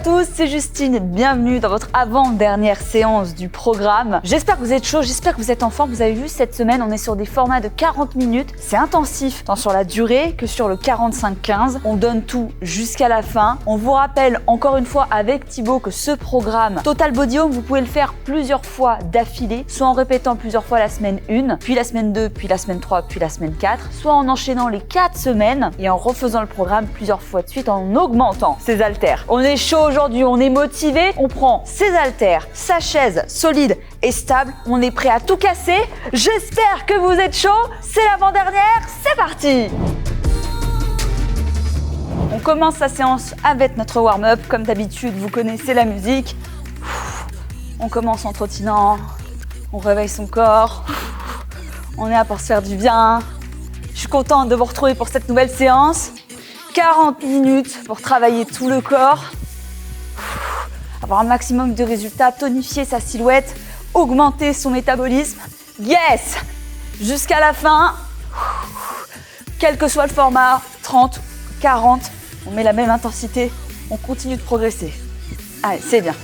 tous, c'est Justine et bienvenue dans votre avant-dernière séance du programme. J'espère que vous êtes chaud, j'espère que vous êtes en forme. Vous avez vu, cette semaine, on est sur des formats de 40 minutes. C'est intensif, tant sur la durée que sur le 45-15. On donne tout jusqu'à la fin. On vous rappelle encore une fois avec Thibaut que ce programme Total Body Home, vous pouvez le faire plusieurs fois d'affilée, soit en répétant plusieurs fois la semaine 1, puis la semaine 2, puis la semaine 3, puis la semaine 4, soit en enchaînant les 4 semaines et en refaisant le programme plusieurs fois de suite en augmentant ses haltères. On est chaud aujourd'hui, on est motivé, on prend ses haltères, sa chaise solide et stable, on est prêt à tout casser. J'espère que vous êtes chaud, c'est l'avant-dernière, c'est parti! On commence sa séance avec notre warm-up, comme d'habitude, vous connaissez la musique. On commence en trottinant, on réveille son corps, on est là pour se faire du bien. Je suis contente de vous retrouver pour cette nouvelle séance. 40 minutes pour travailler tout le corps, avoir un maximum de résultats, tonifier sa silhouette, augmenter son métabolisme. Yes! Jusqu'à la fin, quel que soit le format, 30, 40, on met la même intensité, on continue de progresser. Allez, c'est bien.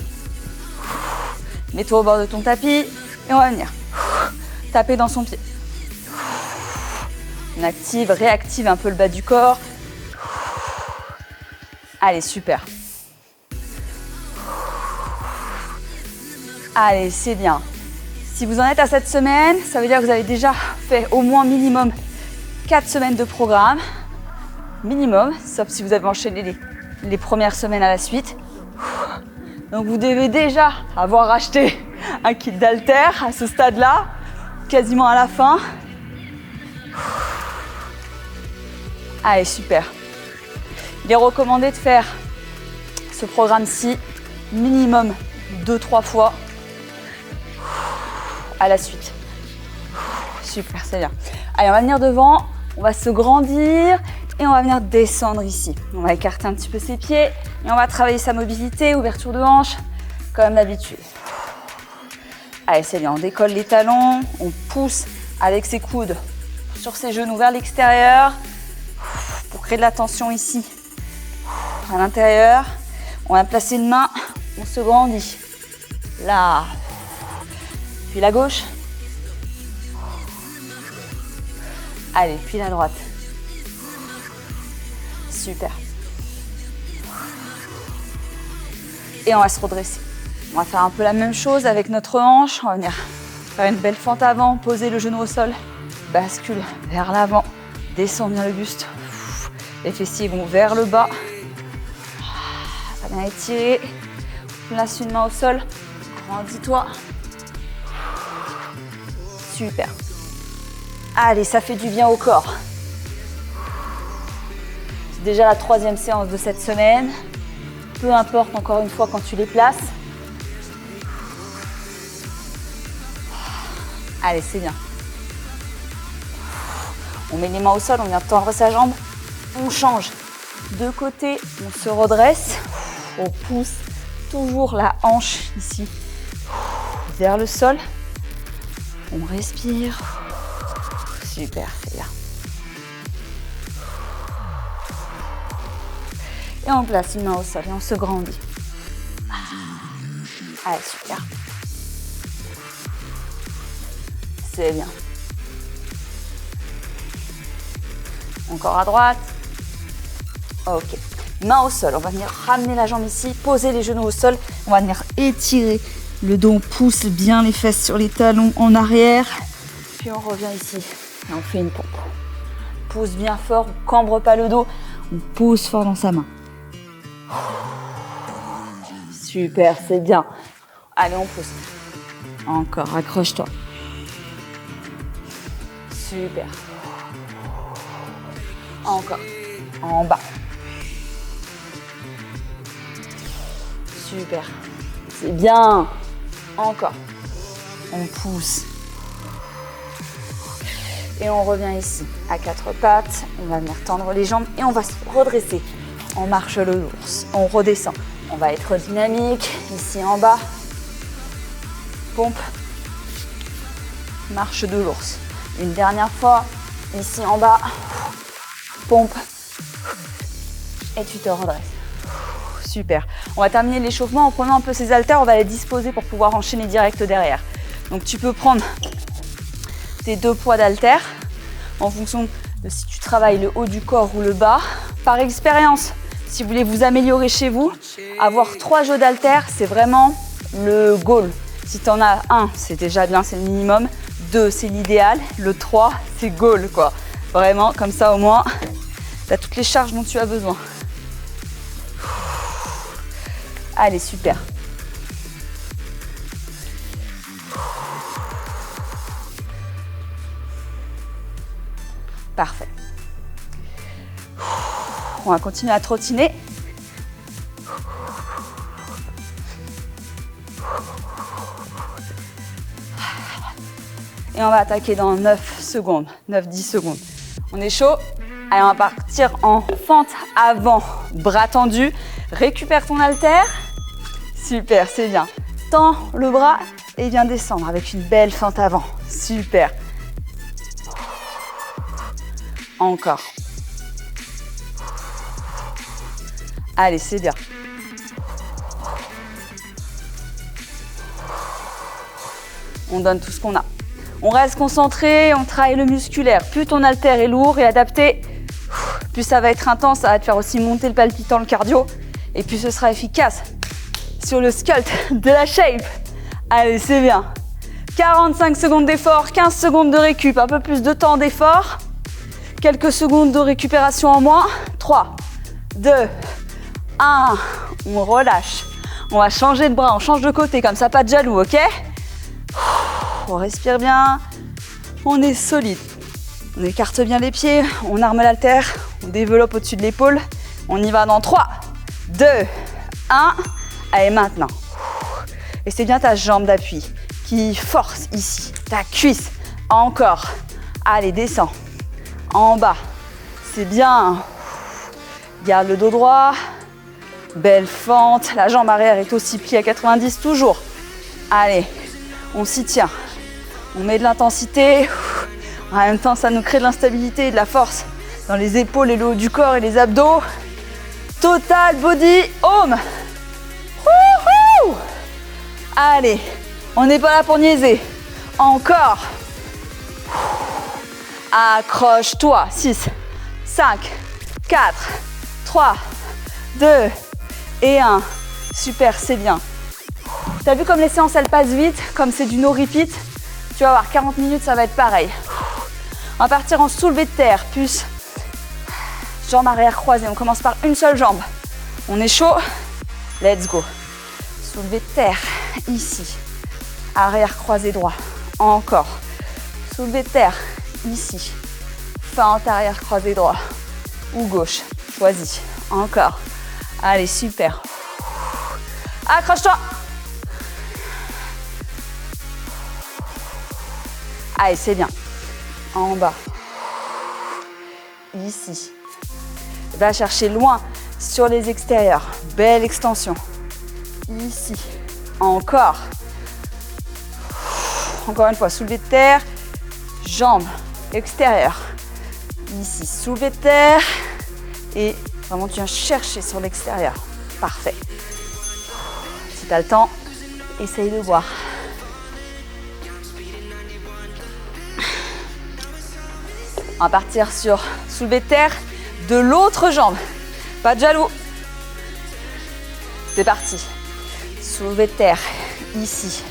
Mets-toi au bord de ton tapis et on va venir taper dans son pied. On active, réactive un peu le bas du corps. Allez, super. Allez, c'est bien. Si vous en êtes à cette semaine, ça veut dire que vous avez déjà fait au moins minimum 4 semaines de programme. Minimum, sauf si vous avez enchaîné les premières semaines à la suite. Donc vous devez déjà avoir acheté un kit d'haltères à ce stade-là, quasiment à la fin. Allez, super. Il est recommandé de faire ce programme-ci minimum 2-3 fois à la suite. Super, c'est bien. Allez, on va venir devant, on va se grandir et on va venir descendre ici. On va écarter un petit peu ses pieds et on va travailler sa mobilité, ouverture de hanche, comme d'habitude. Allez, c'est bien, on décolle les talons, on pousse avec ses coudes sur ses genoux vers l'extérieur pour créer de la tension ici. À l'intérieur, on va placer une main, on se grandit. Là, puis la gauche. Allez, puis la droite. Super. Et on va se redresser. On va faire un peu la même chose avec notre hanche. On va venir faire une belle fente avant, poser le genou au sol, bascule vers l'avant, descend bien le buste. Les fessiers vont vers le bas. Bien étiré, place une main au sol, grandis-toi. Super. Allez, ça fait du bien au corps. C'est déjà la 3e séance de cette semaine. Peu importe encore une fois quand tu les places. Allez, c'est bien. On met les mains au sol, on vient tendre sa jambe. On change de côté, on se redresse. On pousse toujours la hanche ici vers le sol. On respire. Super, c'est bien. Et on place une main au sol et on se grandit. Allez, super. C'est bien. Encore à droite. Ok. Main au sol, on va venir ramener la jambe ici, poser les genoux au sol. On va venir étirer le dos, on pousse bien les fesses sur les talons en arrière. Puis on revient ici et on fait une pompe. On pousse bien fort, on cambre pas le dos, on pousse fort dans sa main. Super, c'est bien. Allez, on pousse. Encore, accroche-toi. Super. Encore, en bas. Super, c'est bien. Encore, on pousse. Et on revient ici à 4 pattes. On va venir tendre les jambes et on va se redresser en marche de l'ours. On redescend. On va être dynamique ici en bas. Pompe. Marche de l'ours. Une dernière fois, ici en bas. Pompe. Et tu te redresses. Super. On va terminer l'échauffement en prenant un peu ces haltères. On va les disposer pour pouvoir enchaîner direct derrière. Donc tu peux prendre tes 2 poids d'haltères en fonction de si tu travailles le haut du corps ou le bas. Par expérience, si vous voulez vous améliorer chez vous, avoir 3 jeux d'haltères, c'est vraiment le goal. Si tu en as 1, c'est déjà bien, c'est le minimum. 2, c'est l'idéal. Le 3, c'est goal, quoi. Vraiment, comme ça au moins, tu as toutes les charges dont tu as besoin. Allez, super. Parfait. On va continuer à trottiner. Et on va attaquer dans 9 secondes, 9-10 secondes. On est chaud. Allez, on va partir en fente avant, bras tendus. Récupère ton haltère. Super, c'est bien. Tends le bras et viens descendre avec une belle fente avant. Super. Encore. Allez, c'est bien. On donne tout ce qu'on a. On reste concentré, on travaille le musculaire. Plus ton haltère est lourd et adapté, plus ça va être intense, ça va te faire aussi monter le palpitant, le cardio, et plus ce sera efficace sur le sculpt de la shape. Allez, c'est bien. 45 secondes d'effort, 15 secondes de récup, un peu plus de temps d'effort. Quelques secondes de récupération en moins. 3, 2, 1. On relâche. On va changer de bras, on change de côté, comme ça, pas de jaloux, ok? On respire bien. On est solide. On écarte bien les pieds, on arme l'haltère, on développe au-dessus de l'épaule. On y va dans 3, 2, 1. Allez, maintenant. Et c'est bien ta jambe d'appui qui force ici. Ta cuisse. Encore. Allez, descends. En bas. C'est bien. Garde le dos droit. Belle fente. La jambe arrière est aussi pliée à 90 toujours. Allez, on s'y tient. On met de l'intensité. En même temps, ça nous crée de l'instabilité et de la force dans les épaules et le haut du corps et les abdos. Total body home. Wouhou! Allez, on n'est pas là pour niaiser. Encore. Accroche-toi. 6, 5, 4, 3, 2 et 1. Super, c'est bien. T'as vu comme les séances elles passent vite, comme c'est du no repeat. Tu vas voir, 40 minutes, ça va être pareil. On va partir en soulevé de terre, plus jambe arrière croisée. On commence par une seule jambe. On est chaud. Let's go. Soulevé de terre, ici. Arrière croisé droit. Encore. Soulevé de terre, ici. Fente arrière croisé droit. Ou gauche. Choisis. Encore. Allez, super. Accroche-toi. Allez, c'est bien. En bas. Ici. Va chercher loin sur les extérieurs. Belle extension. Ici. Encore. Encore une fois, soulevé de terre. Jambes extérieures. Ici, soulevé de terre. Et vraiment, tu viens chercher sur l'extérieur. Parfait. Si tu as le temps, essaye de voir. On va partir sur soulevé de terre de l'autre jambe. Pas de jaloux. C'est parti. Soulevé de terre, ici.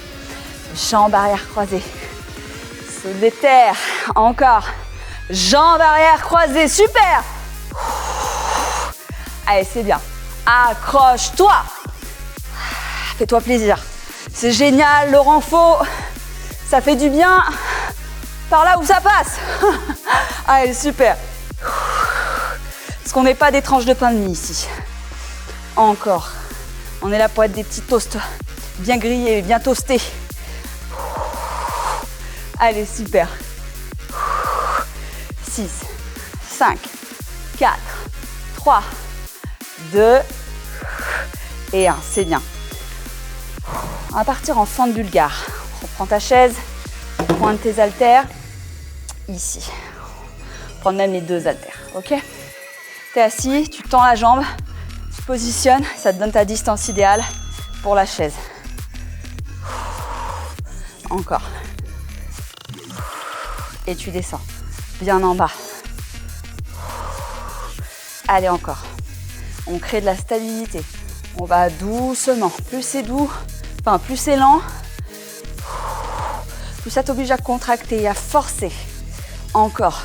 Jambe arrière croisée. Soulevé de terre, encore. Jambe arrière croisée, super. Allez, c'est bien. Accroche-toi. Fais-toi plaisir. C'est génial, le renfort. Ça fait du bien. Par là où ça passe. Allez, super. Parce qu'on n'est pas des tranches de pain de mie ici. Encore. On est là pour être des petits toasts bien grillés, bien toastés. Allez, super. 6, 5, 4, 3, 2 et 1. C'est bien. On va partir en fente bulgare. Reprends ta chaise, pointe tes haltères. Ici. Prendre même les 2 haltères, ok? T'es assis, tu tends la jambe, Tu te positionnes, ça te donne ta distance idéale pour la chaise. Encore. Et tu descends bien en bas. Allez, encore. On crée de la stabilité. On va doucement. Plus c'est doux, enfin plus c'est lent, plus ça t'oblige à contracter et à forcer. Encore.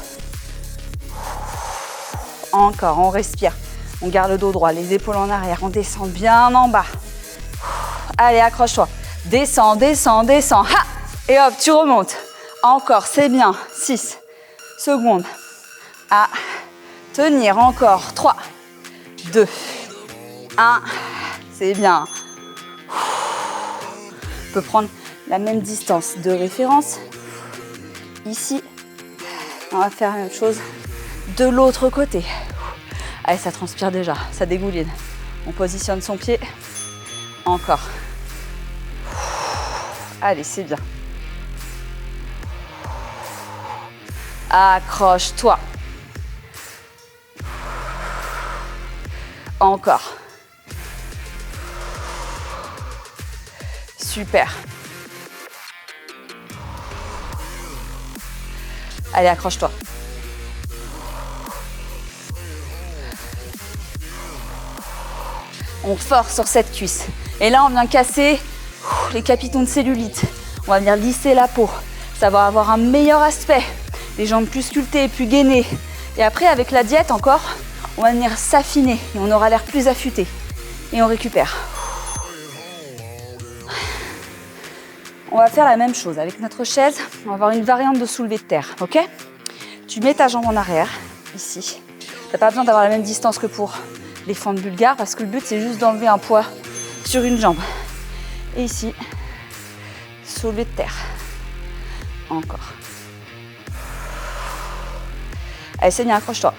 Encore, on respire. On garde le dos droit, les épaules en arrière. On descend bien en bas. Allez, accroche-toi. Descends, descends, descends. Ha! Et hop, tu remontes. Encore, c'est bien. 6 secondes. À tenir encore. 3, 2, 1. C'est bien. On peut prendre la même distance de référence. Ici, on va faire la même chose de l'autre côté. Allez, ça transpire déjà, ça dégouline. On positionne son pied. Encore. Allez, c'est bien. Accroche-toi. Encore. Super. Allez, accroche-toi. On force sur cette cuisse. Et là, on vient casser les capitons de cellulite. On va venir lisser la peau. Ça va avoir un meilleur aspect. Les jambes plus sculptées, plus gainées. Et après, avec la diète encore, on va venir s'affiner. Et on aura l'air plus affûté. Et on récupère. On va faire la même chose avec notre chaise. On va avoir une variante de soulevé de terre. Ok ? Tu mets ta jambe en arrière, ici. Tu n'as pas besoin d'avoir la même distance que pour les fentes bulgares parce que le but, c'est juste d'enlever un poids sur une jambe. Et ici, soulevé de terre. Encore. Allez, c'est bien, accroche-toi.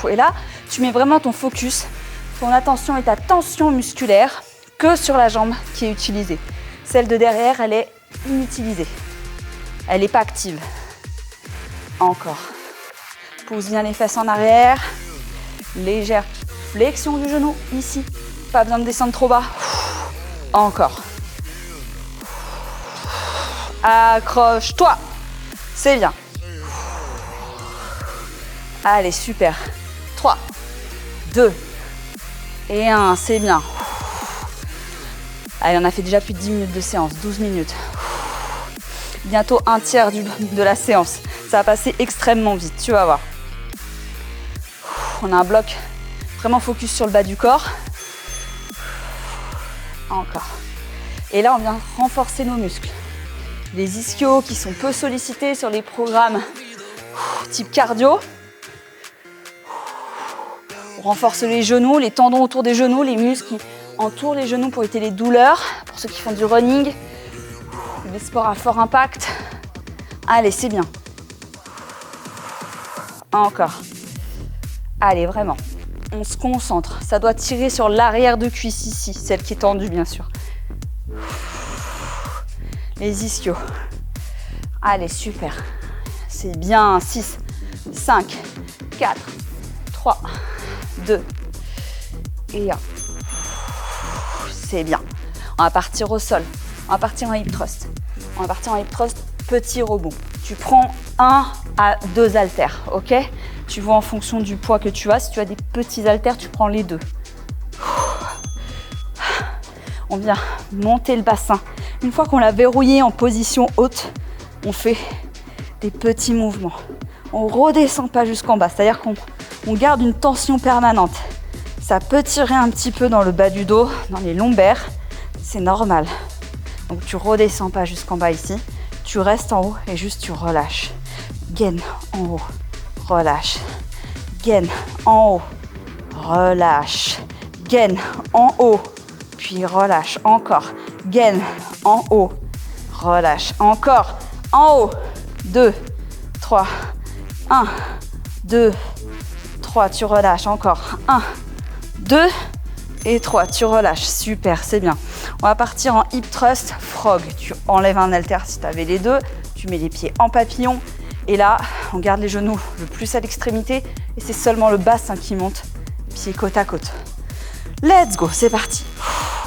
Et là, tu mets vraiment ton focus, ton attention et ta tension musculaire que sur la jambe qui est utilisée. Celle de derrière, elle est inutilisée. Elle n'est pas active. Encore. Pousse bien les fesses en arrière. Légère flexion du genou ici. Pas besoin de descendre trop bas. Encore. Accroche-toi. C'est bien. Allez, super. 3, 2 et 1. C'est bien. Allez, on a fait déjà plus de 10 minutes de séance. 12 minutes. Bientôt un tiers de la séance. Ça va passer extrêmement vite, tu vas voir. On a un bloc vraiment focus sur le bas du corps. Encore. Et là, on vient renforcer nos muscles. Les ischios qui sont peu sollicités sur les programmes type cardio. On renforce les genoux, les tendons autour des genoux, les muscles qui entourent les genoux pour éviter les douleurs. Pour ceux qui font du running, des sports à fort impact. Allez, c'est bien. Encore. Allez, vraiment. On se concentre. Ça doit tirer sur l'arrière de cuisse ici, celle qui est tendue, bien sûr. Les ischios. Allez, super. C'est bien. 6, 5, 4, 3, 2 et 1. C'est bien. On va partir au sol. On va partir en hip thrust. On va partir en hip thrust, petit rebond. Tu prends 1 à 2 haltères, ok ? Tu vois en fonction du poids que tu as. Si tu as des petits haltères, tu prends les 2. On vient monter le bassin. Une fois qu'on l'a verrouillé en position haute, on fait des petits mouvements. On ne redescend pas jusqu'en bas, c'est-à-dire qu'on garde une tension permanente. Ça peut tirer un petit peu dans le bas du dos, dans les lombaires, c'est normal. Donc tu ne redescends pas jusqu'en bas ici, tu restes en haut et juste tu relâches. Gaine en haut, relâche. Gaine en haut, relâche. Gaine en haut, puis relâche encore. Gaine en haut, relâche encore. En haut, 2, 3, 1, 2, 3, tu relâches encore. 1, 2 et 3, tu relâches. Super, c'est bien. On va partir en hip thrust frog. Tu enlèves un haltère si tu avais les deux. Tu mets les pieds en papillon. Et là, on garde les genoux le plus à l'extrémité. Et c'est seulement le bassin qui monte, pieds côte à côte. Let's go, c'est parti.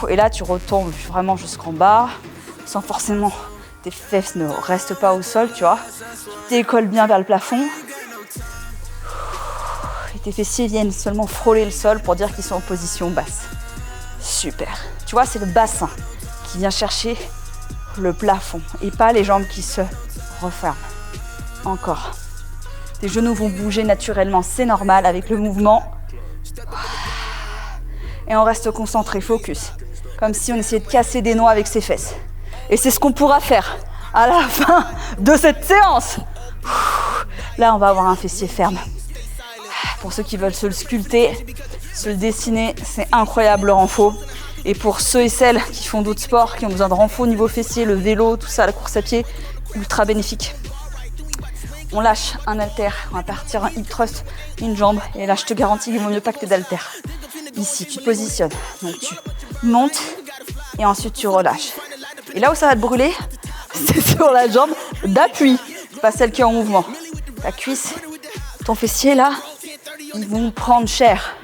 Et là, tu retombes vraiment jusqu'en bas, sans forcément, tes fesses ne restent pas au sol, tu vois. Tu décolles bien vers le plafond. Et tes fessiers viennent seulement frôler le sol pour dire qu'ils sont en position basse. Super. Tu vois, c'est le bassin qui vient chercher le plafond et pas les jambes qui se referment. Encore. Tes genoux vont bouger naturellement, c'est normal avec le mouvement. Et on reste concentré, focus. Comme si on essayait de casser des noix avec ses fesses. Et c'est ce qu'on pourra faire à la fin de cette séance. Là, on va avoir un fessier ferme. Pour ceux qui veulent se le sculpter, se le dessiner, c'est incroyable le renfort. Et pour ceux et celles qui font d'autres sports, qui ont besoin de renfort au niveau fessier, le vélo, tout ça, la course à pied, ultra bénéfique. On lâche un haltère, on va partir un hip thrust, une jambe. Et là, je te garantis qu'il vaut mieux pas que tu aies d'haltère. Ici, tu te positionnes. Donc, tu montes et ensuite, tu relâches. Et là où ça va te brûler, c'est sur la jambe d'appui. C'est pas celle qui est en mouvement. Ta cuisse, ton fessier, là, ils vont prendre cher.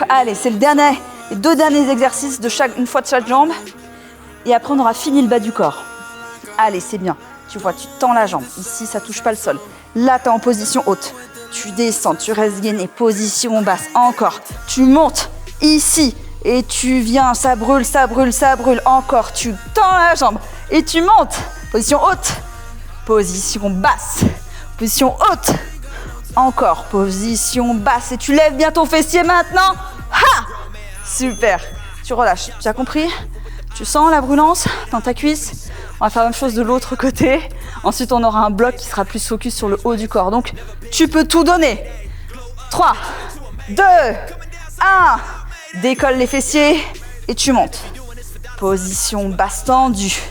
Allez, c'est les 2 derniers exercices une fois de chaque jambe. Et après, on aura fini le bas du corps. Allez, c'est bien. Tu vois, tu tends la jambe. Ici, ça touche pas le sol. Là, tu es en position haute. Tu descends, tu restes gainé. Position basse. Encore. Tu montes ici. Et tu viens. Ça brûle, ça brûle, ça brûle. Encore. Tu tends la jambe. Et tu montes. Position haute. Position basse. Position haute. Encore. Position basse. Et tu lèves bien ton fessier maintenant. Ha! Super. Tu relâches. Tu as compris? Tu sens la brûlance dans ta cuisse? On va faire la même chose de l'autre côté. Ensuite, on aura un bloc qui sera plus focus sur le haut du corps. Donc, tu peux tout donner. 3, 2, 1. Décolle les fessiers et tu montes. Position basse tendue.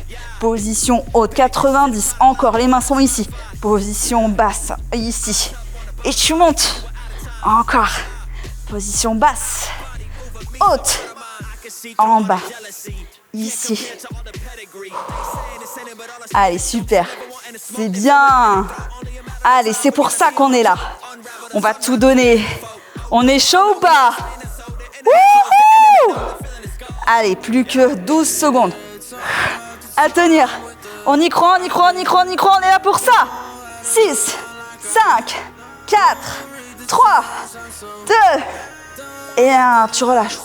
Position haute, 90. Encore, les mains sont ici. Position basse, ici. Et tu montes. Encore. Position basse. Haute. En bas. Ici. Allez, super. C'est bien. Allez, c'est pour ça qu'on est là. On va tout donner. On est chaud ou pas? Wouhou! Allez, plus que 12 secondes. À tenir. On y croit, on y croit, on y croit, on y croit. On est là pour ça. 6, 5, 4, 3, 2 et 1. Tu relâches.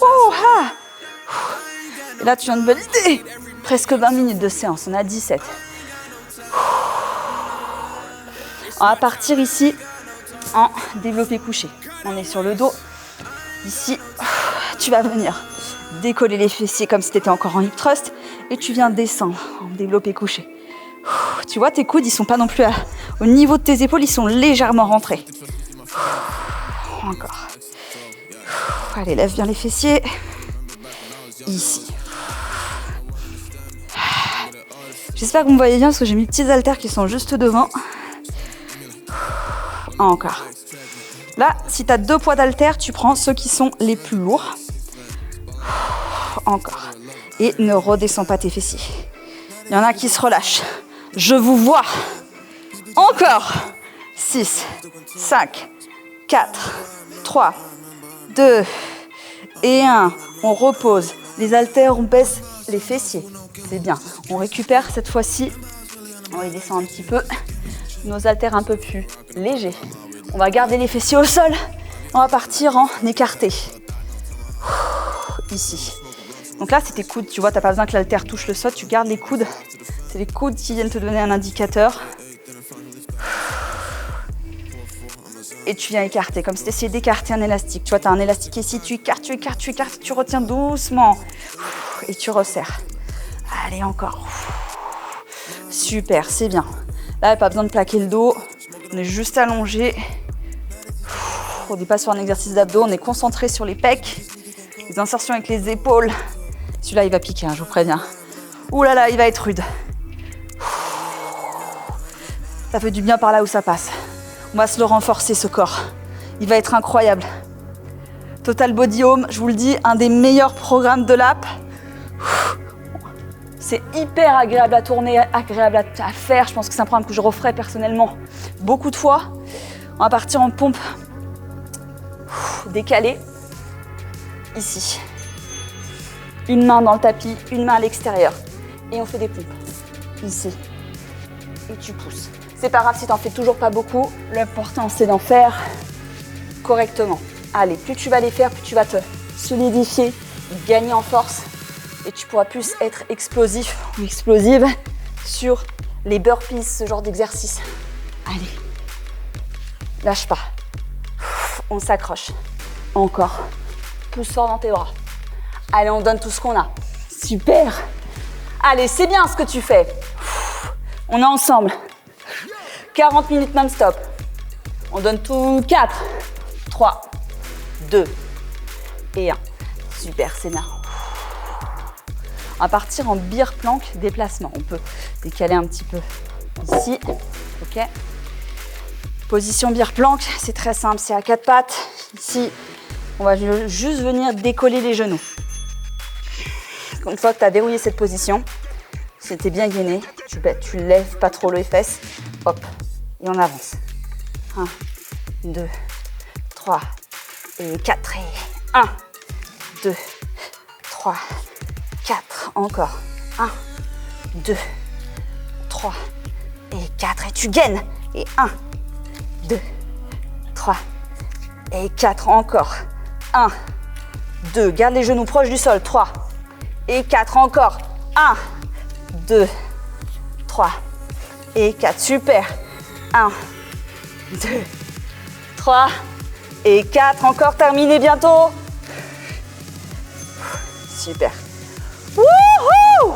Et là, tu viens de valider. Presque 20 minutes de séance. On a 17. On va partir ici en développé couché. On est sur le dos. Ici, tu vas venir décoller les fessiers comme si tu étais encore en hip thrust. Et tu viens descendre en développé couché. Tu vois, tes coudes, ils sont pas non plus au niveau de tes épaules. Ils sont légèrement rentrés. Encore. Allez, lève bien les fessiers. Ici. J'espère que vous me voyez bien parce que j'ai mis petits haltères qui sont juste devant. Encore. Là, si tu as 2 poids d'haltères, tu prends ceux qui sont les plus lourds. Encore. Et ne redescends pas tes fessiers. Il y en a qui se relâchent. Je vous vois. Encore. 6, 5, 4, 3, 2 et 1. On repose. Les haltères, on baisse les fessiers. C'est bien. On récupère cette fois-ci. On les descend un petit peu. Nos haltères un peu plus légers. On va garder les fessiers au sol. On va partir en écarté. Ici. Donc là, c'est tes coudes. Tu vois, tu n'as pas besoin que l'haltère touche le sol. Tu gardes les coudes. C'est les coudes qui viennent te donner un indicateur. Et tu viens écarter, comme si tu essayais d'écarter un élastique. Tu vois, tu as un élastique ici, tu écartes, tu écartes, tu écartes, tu retiens doucement. Et tu resserres. Allez, encore. Super, c'est bien. Là, il n'y a pas besoin de plaquer le dos. On est juste allongé. On n'est pas sur un exercice d'abdos, on est concentré sur les pecs. Les insertions avec les épaules. Celui-là, il va piquer, hein, je vous préviens. Ouh là là, il va être rude. Ça fait du bien par là où ça passe. On va se le renforcer, ce corps. Il va être incroyable. Total Body Home, je vous le dis, un des meilleurs programmes de l'app. C'est hyper agréable à tourner, agréable à faire. Je pense que c'est un programme que je referai personnellement beaucoup de fois. On va partir en pompe décalé. Ici. Une main dans le tapis, une main à l'extérieur. Et on fait des pompes. Ici. Et tu pousses. C'est pas grave si t'en fais toujours pas beaucoup. L'important, c'est d'en faire correctement. Allez, plus tu vas les faire, plus tu vas te solidifier, gagner en force. Et tu pourras plus être explosif ou explosive sur les burpees, ce genre d'exercice. Allez. Lâche pas. On s'accroche. Encore. Pousse fort dans tes bras. Allez, on donne tout ce qu'on a. Super. Allez, c'est bien ce que tu fais. On est ensemble. 40 minutes non-stop. On donne tout. 4, 3, 2 et 1. Super, c'est bien. On va partir en beer plank déplacement. On peut décaler un petit peu ici. Ok. Position beer plank, c'est très simple. C'est à 4 pattes. Ici, on va juste venir décoller les genoux. Une fois que tu as verrouillé cette position, c'était bien gainé, tu lèves pas trop les fesses, hop, et on avance. 1, 2, 3 et 4 et 1, 2, 3, 4, encore. 1, 2, 3 et 4 et tu gaines. Et 1, 2, 3 et 4, encore. 1, 2, garde les genoux proches du sol, 3 et 4, encore. 1, 2, 3 et 4, super. 1, 2, 3 et 4, encore, terminé bientôt. Super. Wouhou!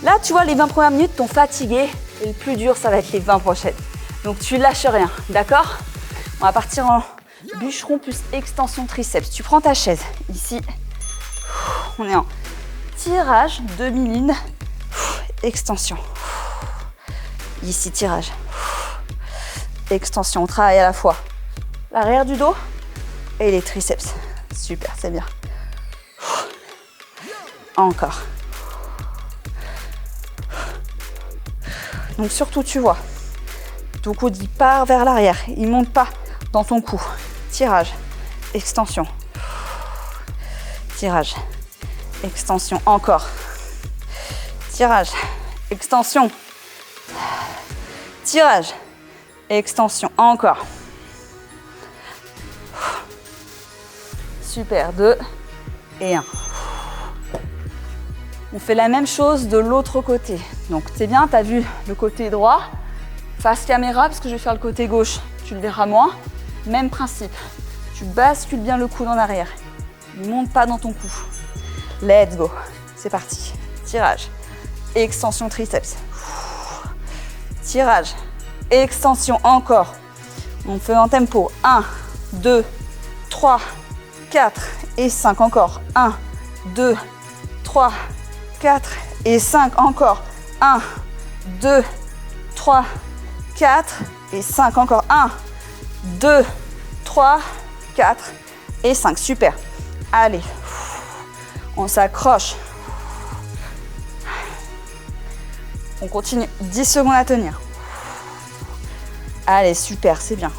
Là, tu vois, les 20 premières minutes t'ont fatigué et le plus dur, ça va être les 20 prochaines. Donc, tu lâches rien, d'accord? On va partir en bûcheron plus extension triceps. Tu prends ta chaise, ici. On est en tirage, demi-ligne, extension. Ici, tirage. Extension, on travaille à la fois l'arrière du dos et les triceps. Super, c'est bien. Encore. Donc surtout, tu vois, ton coude il part vers l'arrière, il monte pas dans ton cou. Tirage, extension. Tirage, extension, encore. Tirage, extension. Tirage, extension, encore. Super, 2 et 1. On fait la même chose de l'autre côté. Donc c'est bien, tu as vu le côté droit. Face caméra, parce que je vais faire le côté gauche, tu le verras moins. Même principe. Tu bascules bien le coude en arrière. Ne monte pas dans ton cou. Let's go. C'est parti. Tirage. Extension triceps. Tirage. Extension encore. On fait en tempo. 1, 2, 3, 4 et 5 encore. 1, 2, 3, 4 et 5 encore. 1, 2, 3, 4 et 5 encore. 1, 2, 3, 4 et 5. Super. Allez. On s'accroche. On continue. 10 secondes à tenir. Allez, super, c'est bien.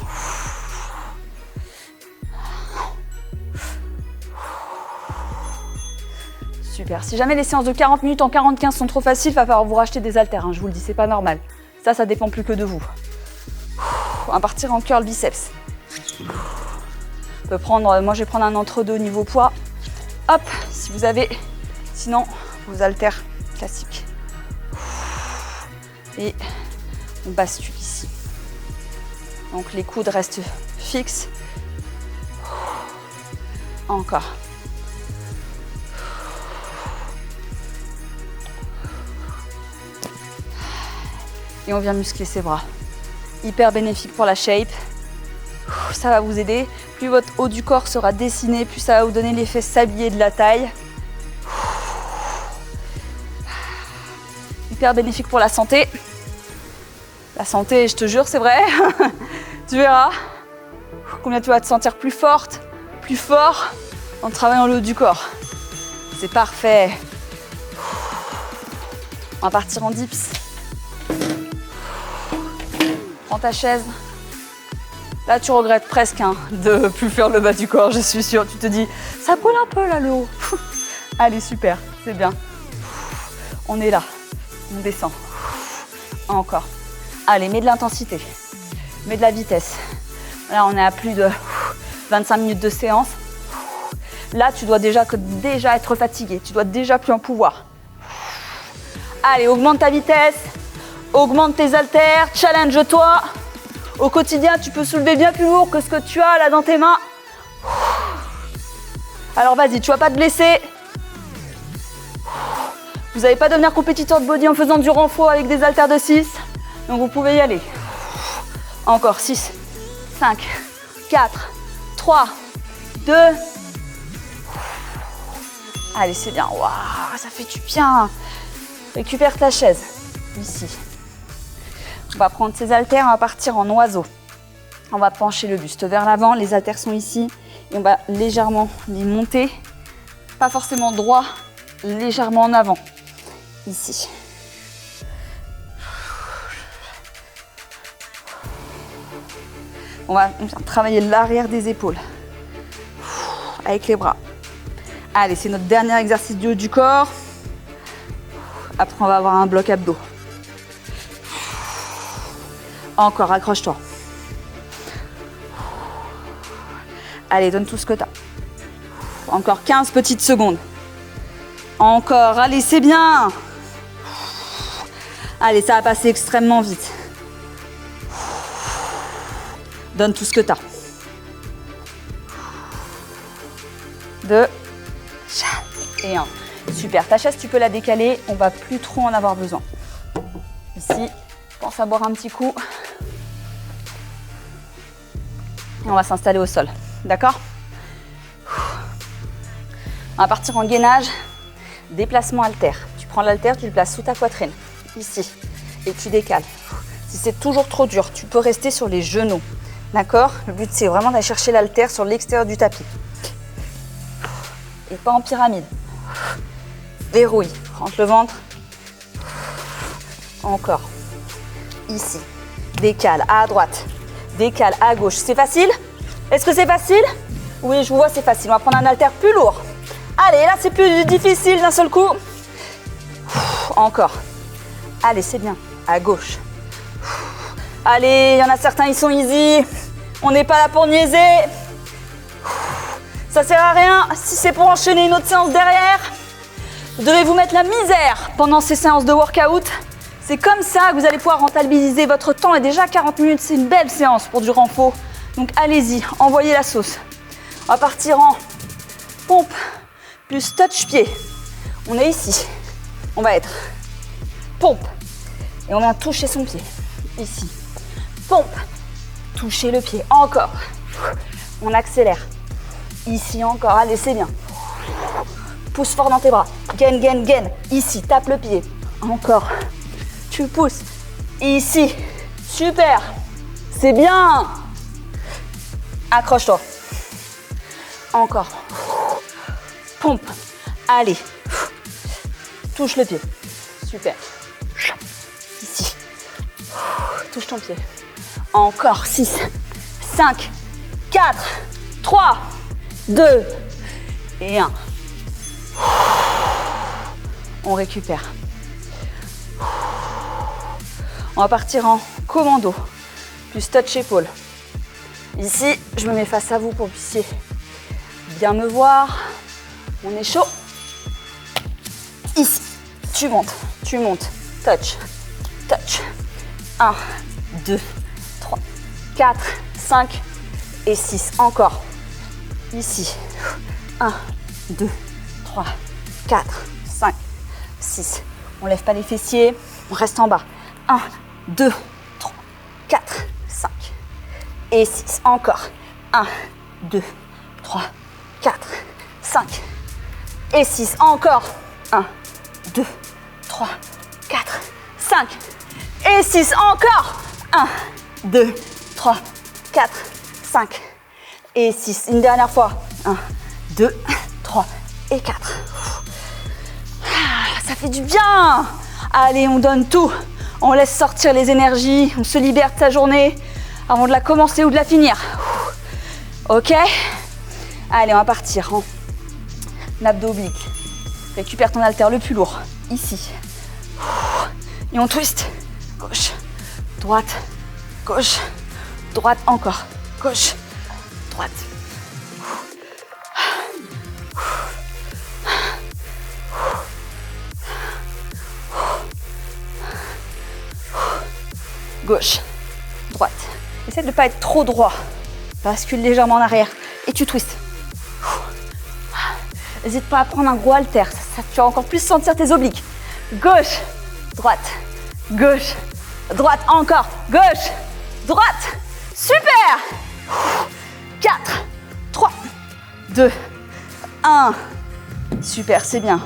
Super. Si jamais les séances de 40 minutes en 45 sont trop faciles, il va falloir vous racheter des haltères. Je vous le dis, c'est pas normal. Ça dépend plus que de vous. On va partir en curl biceps. On peut prendre, moi je vais prendre un entre-deux au niveau poids. Hop, si vous avez, sinon vos haltères classiques. Et on bascule ici. Donc les coudes restent fixes. Encore. Et on vient muscler ses bras. Hyper bénéfique pour la shape. Ça va vous aider. Plus votre haut du corps sera dessiné, plus ça va vous donner l'effet sablier de la taille. Hyper bénéfique pour la santé. La santé, je te jure, c'est vrai. Tu verras combien tu vas te sentir plus forte, plus fort en travaillant le haut du corps. C'est parfait. On va partir en dips. Prends ta chaise. Là, tu regrettes presque de plus faire le bas du corps, je suis sûre. Tu te dis, ça brûle un peu là le haut. Allez, super, c'est bien. On est là, on descend. Encore. Allez, mets de l'intensité, mets de la vitesse. Là, on est à plus de 25 minutes de séance. Là, tu dois déjà être fatigué, tu dois déjà plus en pouvoir. Allez, augmente ta vitesse, augmente tes haltères, challenge-toi. Au quotidien, tu peux soulever bien plus lourd que ce que tu as là dans tes mains. Alors vas-y, tu vas pas te blesser. Vous n'allez pas devenir compétiteur de body en faisant du renfort avec des haltères de 6. Donc vous pouvez y aller. Encore 6, 5, 4, 3, 2. Allez, c'est bien. Waouh, ça fait du bien. Récupère ta chaise. Ici. On va prendre ces haltères, on va partir en oiseau. On va pencher le buste vers l'avant. Les haltères sont ici. Et on va légèrement les monter. Pas forcément droit, légèrement en avant. Ici. On va travailler l'arrière des épaules. Avec les bras. Allez, c'est notre dernier exercice du haut du corps. Après, on va avoir un bloc abdos. Encore, accroche-toi. Allez, donne tout ce que tu as. Encore 15 petites secondes. Encore, allez, c'est bien. Allez, ça va passer extrêmement vite. Donne tout ce que tu as. 2 et 1. Super, ta chaise, tu peux la décaler. On va plus trop en avoir besoin. Ici, pense à boire un petit coup. Et on va s'installer au sol. D'accord? On va partir en gainage. Déplacement haltère. Tu prends l'haltère, tu le places sous ta poitrine. Ici. Et tu décales. Si c'est toujours trop dur, tu peux rester sur les genoux. D'accord? Le but, c'est vraiment d'aller chercher l'haltère sur l'extérieur du tapis. Et pas en pyramide. Verrouille. Rentre le ventre. Encore. Ici. Décale à droite. Décale à gauche. C'est facile? Est-ce que c'est facile? Oui, je vous vois, c'est facile. On va prendre un haltère plus lourd. Allez, là, c'est plus difficile d'un seul coup. Encore. Allez, c'est bien. À gauche. Allez, il y en a certains, ils sont easy. On n'est pas là pour niaiser. Ça sert à rien si c'est pour enchaîner une autre séance derrière. Vous devez vous mettre la misère pendant ces séances de workout. C'est comme ça que vous allez pouvoir rentabiliser votre temps. Et déjà 40 minutes, c'est une belle séance pour du renfort. Donc allez-y, envoyez la sauce. On va partir en pompe plus touch pied. On est ici. On va être pompe. Et on vient toucher son pied. Ici. Pompe. Toucher le pied. Encore. On accélère. Ici encore. Allez, c'est bien. Pousse fort dans tes bras. Gain, gain, gain. Ici, tape le pied. Encore. Tu pousses. Ici. Super. C'est bien. Accroche-toi. Encore. Pompe. Allez. Touche le pied. Super. Ici. Touche ton pied. Encore. 6, 5, 4, 3, 2 et 1. On récupère. On va partir en commando. Plus touch épaule. Ici, je me mets face à vous pour que vous puissiez bien me voir. On est chaud. Ici, tu montes, touch, touch. 1, 2, 3, 4, 5 et 6. Encore. Ici. 1, 2, 3, 4, 5, 6. On lève pas les fessiers, on reste en bas. 1, 2, 3, 4, 5 et 6. Encore. 1, 2, 3, 4, 5 et 6. Encore. 1, 2, 3, 4, 5 et 6. Encore. 1, 2, 3, 4, 5 et 6. Une dernière fois. 1, 2, 3 et 4. Ça fait du bien. Allez, on donne tout. On laisse sortir les énergies. On se libère de sa journée. avant de la commencer ou de la finir. Ok? Allez, on va partir en abdos obliques. Récupère ton haltère le plus lourd, ici. Et on twist. Gauche, droite, gauche, droite encore. Gauche, droite. Gauche, droite. Essaie de ne pas être trop droit. Bascule légèrement en arrière et tu twistes. N'hésite pas à prendre un gros haltère, ça tu vas encore plus sentir tes obliques. Gauche, droite, gauche, droite, encore. Gauche, droite. Super. 4, 3, 2, 1. Super, c'est bien.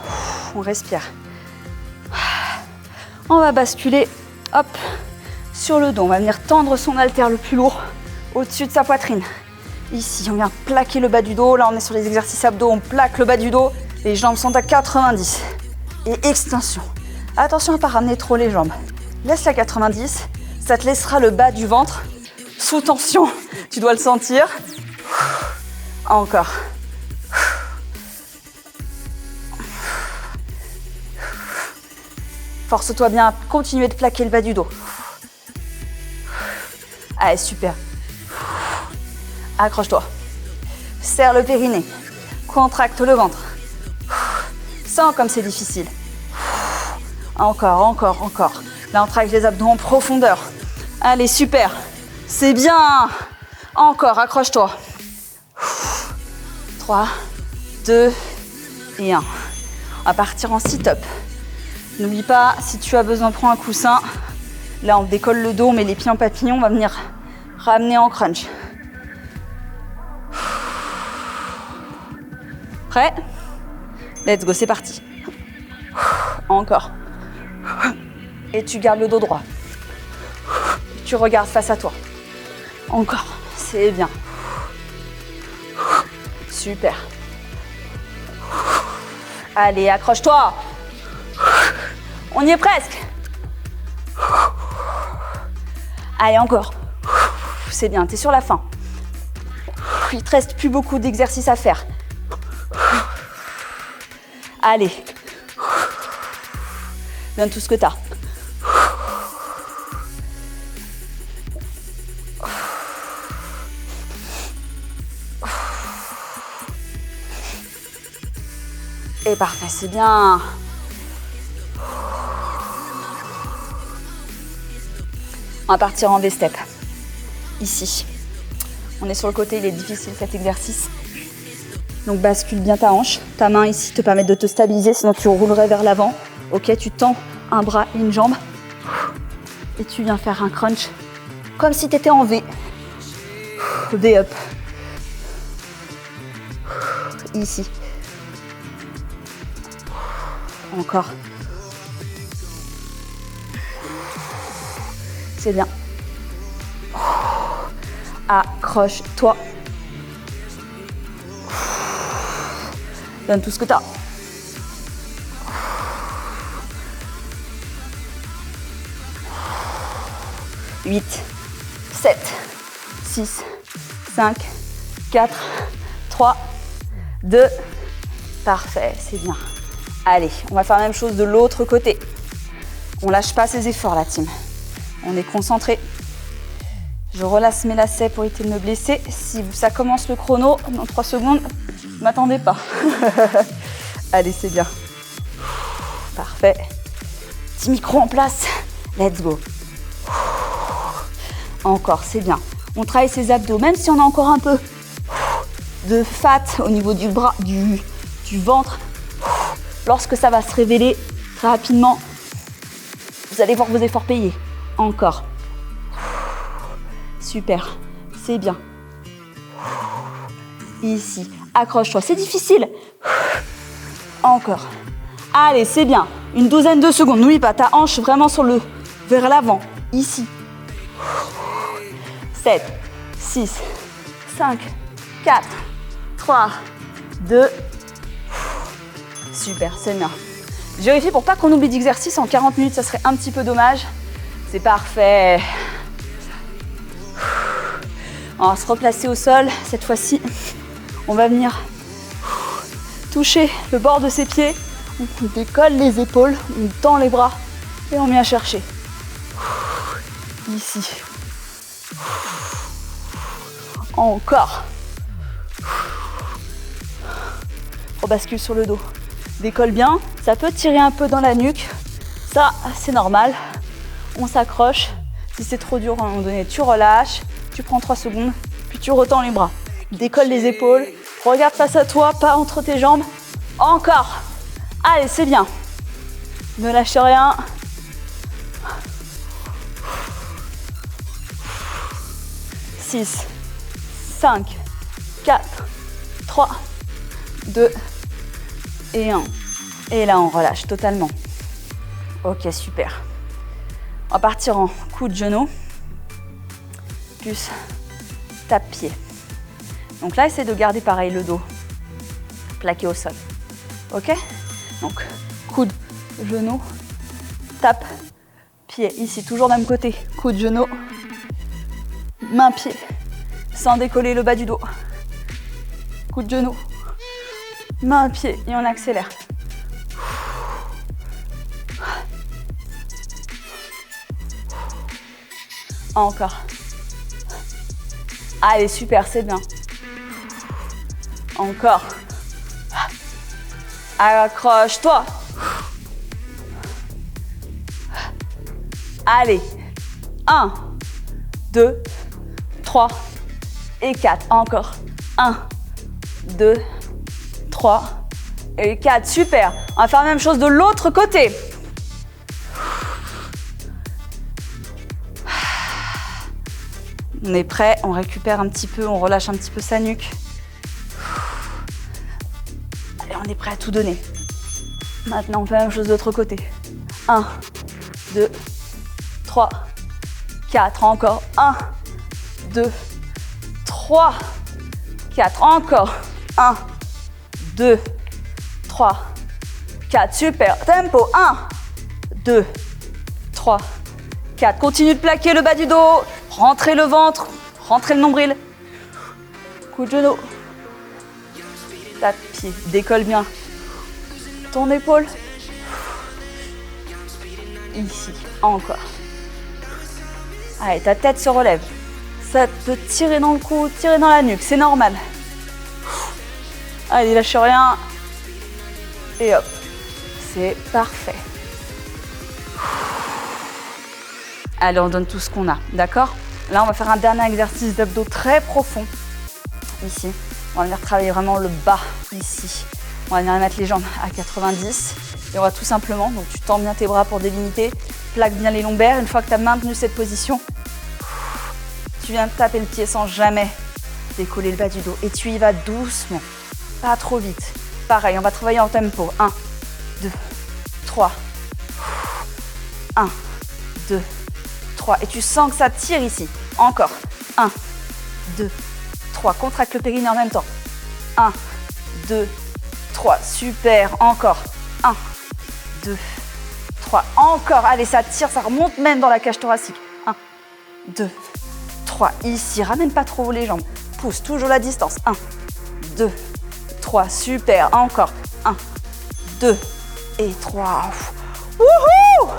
On respire. On va basculer, hop, sur le dos. On va venir tendre son haltère le plus lourd au-dessus de sa poitrine. Ici, on vient plaquer le bas du dos. Là, on est sur les exercices abdos. On plaque le bas du dos. Les jambes sont à 90. Et extension. Attention à ne pas ramener trop les jambes. Laisse la 90. Ça te laissera le bas du ventre sous tension. Tu dois le sentir. Encore. Force-toi bien à continuer de plaquer le bas du dos. Allez, super. Accroche-toi. Serre le périnée. Contracte le ventre. Sens comme c'est difficile. Encore, encore, encore. Là, on travaille les abdos en profondeur. Allez, super. C'est bien. Encore, accroche-toi. 3, 2 et 1. On va partir en sit-up. N'oublie pas, si tu as besoin, prends un coussin. Là, on décolle le dos, on met les pieds en papillon. On va venir ramener en crunch. Prêt? Let's go, c'est parti. Encore. Et tu gardes le dos droit. Tu regardes face à toi. Encore, c'est bien. Super. Allez, accroche-toi. On y est presque. Allez, encore. C'est bien, t'es sur la fin. Il te reste plus beaucoup d'exercices à faire. Allez. Donne tout ce que t'as. Et parfait, c'est bien. On va partir en V-step. Ici. On est sur le côté, il est difficile cet exercice. Donc bascule bien ta hanche. Ta main ici te permet de te stabiliser, sinon tu roulerais vers l'avant. Ok, tu tends un bras et une jambe. Et tu viens faire un crunch. Comme si tu étais en V. V-up. Ici. Encore. C'est bien. Accroche-toi. Donne tout ce que tu as. Huit, 7, 6, 5, 4, 3, 2. Parfait, c'est bien. Allez, on va faire la même chose de l'autre côté. On lâche pas ses efforts, la team. On est concentré. Je relâche mes lacets pour éviter de me blesser. Si ça commence le chrono, dans 3 secondes, ne m'attendez pas. Allez, c'est bien. Parfait. Petit micro en place. Let's go. Encore, c'est bien. On travaille ses abdos, même si on a encore un peu de fat au niveau du bras, du ventre. Lorsque ça va se révéler très rapidement, vous allez voir vos efforts payés. Encore. Super, c'est bien. Ici, accroche-toi, c'est difficile. Encore. Allez, c'est bien. Une douzaine de secondes. N'oublie pas, ta hanche vraiment vers l'avant. Ici. 7, 6, 5, 4, 3, 2. Super, c'est bien. Je vérifie pour pas qu'on oublie d'exercice en 40 minutes, ça serait un petit peu dommage. C'est parfait. On va se replacer au sol. Cette fois-ci, on va venir toucher le bord de ses pieds. On décolle les épaules, on tend les bras et on vient chercher. Ici. Encore. On bascule sur le dos. Décolle bien. Ça peut tirer un peu dans la nuque. Ça, c'est normal. On s'accroche. Si c'est trop dur à un moment donné, tu relâches. Tu prends 3 secondes. Puis tu retends les bras. Décolle les épaules. Regarde face à toi, pas entre tes jambes. Encore. Allez, c'est bien. Ne lâche rien. 6, 5, 4, 3, 2 et 1. Et là, on relâche totalement. Ok, super. On va partir en coup de genou, plus tape-pied. Donc là, essaie de garder pareil le dos plaqué au sol. Ok? Donc, coude, genou, tape, pied. Ici, toujours même côté. Coude, genou, main, pied. Sans décoller le bas du dos. Coude, genou, main, pied. Et on accélère. Encore. Allez, super, c'est bien. Encore. Accroche-toi. Allez. 1, 2, 3 et 4. Encore. 1, 2, 3 et 4. Super. On va faire la même chose de l'autre côté. On est prêt, on récupère un petit peu, on relâche un petit peu sa nuque. Allez, on est prêt à tout donner. Maintenant, on fait la même chose de l'autre côté. 1, 2, 3, 4. Encore. 1, 2, 3, 4. Encore. 1, 2, 3, 4. Super. Tempo. 1, 2, 3, 4. Continue de plaquer le bas du dos. Rentrez le ventre, rentrez le nombril. Coup de genou. Tape pied, décolle bien. Ton épaule. Ici, encore. Allez, ta tête se relève. Ça peut tirer dans le cou, tirer dans la nuque, c'est normal. Allez, lâche rien. Et hop, c'est parfait. Allez, on donne tout ce qu'on a, d'accord ? Là, on va faire un dernier exercice d'abdos très profond. Ici, on va venir travailler vraiment le bas, ici. On va venir mettre les jambes à 90. Et on va tout simplement, donc tu tends bien tes bras pour délimiter, plaque bien les lombaires. Une fois que tu as maintenu cette position, tu viens taper le pied sans jamais décoller le bas du dos. Et tu y vas doucement, pas trop vite. Pareil, on va travailler en tempo. 1, 2, 3. 1, 2, 3. Et tu sens que ça tire ici. Encore. 1, 2, 3. Contracte le périnée en même temps. 1, 2, 3. Super. Encore. 1, 2, 3. Encore. Allez, ça tire, ça remonte même dans la cage thoracique. 1, 2, 3. Ici, ramène pas trop les jambes. Pousse toujours la distance. 1, 2, 3. Super. Encore. 1, 2 et 3. Wouhou!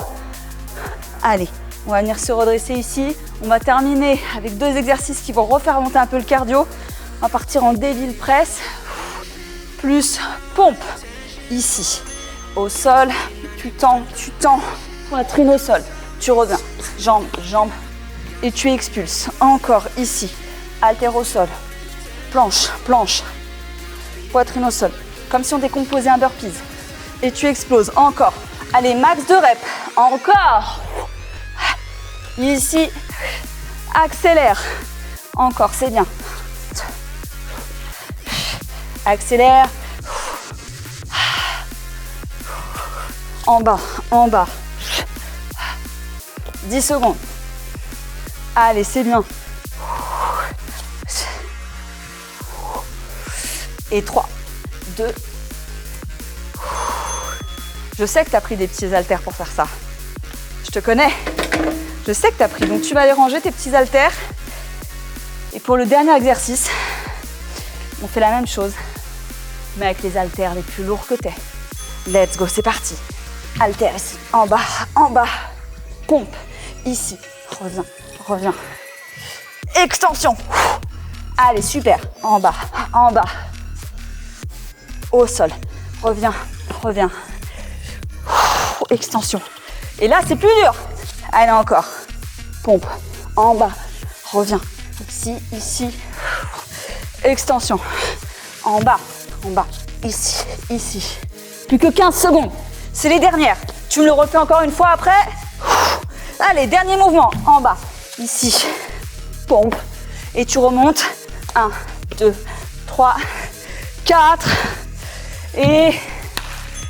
Allez. On va venir se redresser ici. On va terminer avec 2 exercices qui vont refaire monter un peu le cardio. On va partir en devil press, plus pompe. Ici, au sol, tu tends, poitrine au sol. Tu reviens, jambes, jambes, et tu expulses. Encore ici, haltère au sol, planche, planche, poitrine au sol. Comme si on décomposait un burpees. Et tu exploses, encore. Allez, max de reps, encore. Ici, accélère. Encore, c'est bien. Accélère. En bas, en bas. 10 secondes. Allez, c'est bien. Et 3, 2. Je sais que tu as pris des petits haltères pour faire ça. Je te connais. Je sais que tu as pris. Donc, tu vas aller ranger tes petits haltères. Et Pour le dernier exercice, on fait la même chose, mais avec les haltères les plus lourds que t'es. Let's go, c'est parti. Haltères ici, en bas, pompe, ici, reviens, reviens. Extension. Allez, super, en bas, au sol, reviens, reviens. Extension. Et là, c'est plus dur. Allez, encore. Pompe, en bas, reviens. Ici, ici. Extension. En bas, ici, ici. Plus que 15 secondes. C'est les dernières. Tu me le refais encore une fois après. Allez, dernier mouvement. En bas, ici. Pompe. Et tu remontes. 1, 2, 3, 4. Et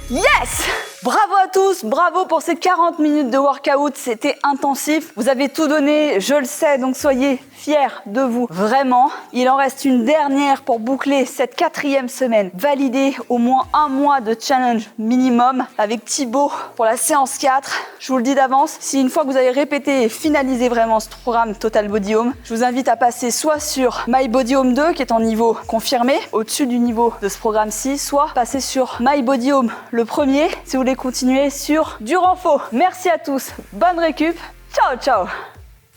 yes! Bravo à tous, bravo pour ces 40 minutes de workout, c'était intensif. Vous avez tout donné, je le sais, donc soyez fiers de vous. Vraiment, il en reste une dernière pour boucler cette 4e semaine. Validez au moins un mois de challenge minimum avec Thibaut pour la séance 4. Je vous le dis d'avance, si une fois que vous avez répété et finalisé vraiment ce programme Total Body Home, je vous invite à passer soit sur My Body Home 2 qui est en niveau confirmé, au-dessus du niveau de ce programme-ci, soit passer sur My Body Home le premier si vous voulez continuer sur du renfort. Merci à tous, bonne récup, ciao ciao.